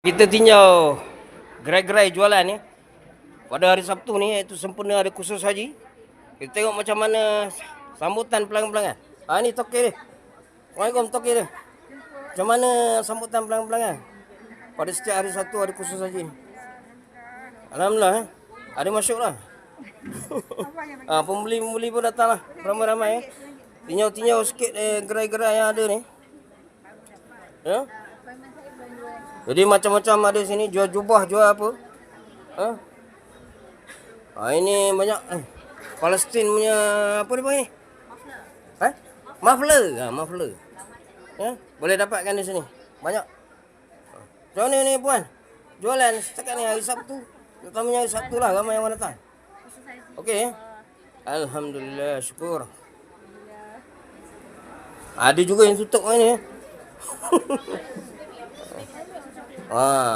Kita tinjau gerai-gerai jualan ni pada hari Sabtu ni, iaitu sempena hari khusus haji. Kita tengok macam mana sambutan pelanggan-pelanggan. Ni toke dia. Assalamualaikum toke dia. Macam mana sambutan pelanggan-pelanggan pada setiap hari Sabtu hari khusus haji ni? Alhamdulillah ada masuk lah. Pembeli-pembeli pun datang lah ramai-ramai. Tinjau-tinjau sikit gerai-gerai yang ada ni. Ya. Jadi macam-macam ada sini, jual jubah, jual apa. Ini banyak Palestin punya apa dia panggil ni? Muffler. Muffler. Boleh dapatkan di sini. Banyak. Macam mana ni puan? Jualan setakat ni hari Sabtu. Terutamanya hari Sabtu lah ramai yang datang. Okey. Alhamdulillah, syukur. Ada juga yang tutup ni.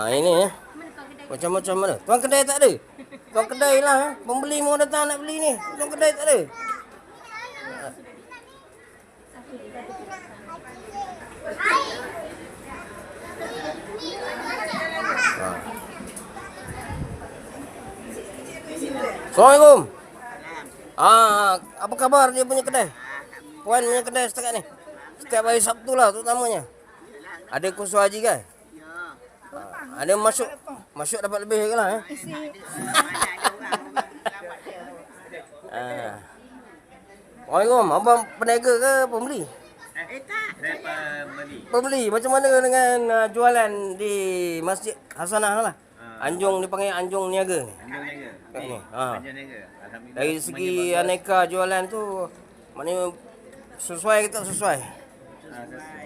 Ini macam-macam mana? Tuan kedai tak ada? Tuan kedai lah. Pembeli mau datang nak beli ni. Tuan kedai tak ada. Assalamualaikum. Apa khabar dia punya kedai? Puan punya kedai setakat ni? Setiap hari Sabtu lah terutamanya. Ada khusus haji kan? Ada masuk dapat lebih ke lah. Assalamualaikum. Abang peniaga ke pembeli? Pembeli. Macam mana dengan jualan di Masjid Hasanah lah? Anjung dipanggil Anjung Niaga. Anjung Niaga. Dari segi aneka jualan tu, mana sesuai ke tak sesuai?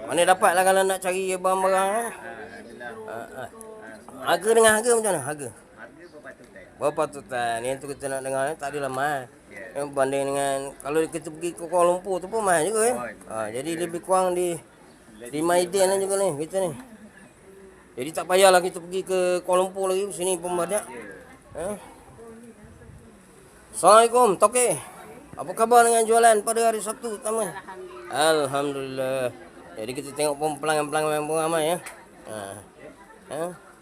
Mana dapat lah kalau nak cari barang-barang. Harga dengan harga macam mana? Harga berpatutan. Yang tu kita nak dengar, tak adalah mahal. Berbanding dengan kalau kita pergi ke Kuala Lumpur tu pun mahal juga jadi lebih kurang di Maiden juga ni kita ni. Jadi tak payahlah kita pergi ke Kuala Lumpur lagi, sini pun banyak. Assalamualaikum toke. Apa khabar dengan jualan pada hari Sabtu utama? Alhamdulillah. Jadi kita tengok pun pelanggan-pelanggan yang ramai ya.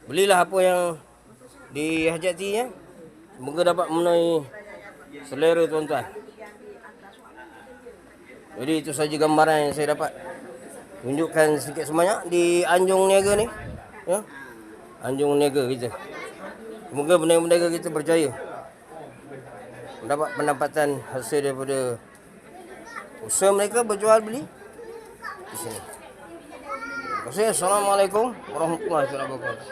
Belilah apa yang dihajati ya. Semoga dapat memenuhi selera tuan-tuan. Jadi itu saja gambaran yang saya dapat tunjukkan sedikit sebanyak di Anjung Niaga ni. Anjung Niaga kita. Semoga benda-benda kita berjaya. Mendapat pendapatan hasil daripada usaha mereka berjual beli di sini. Terima kasih. Assalamualaikum warahmatullahi wabarakatuh.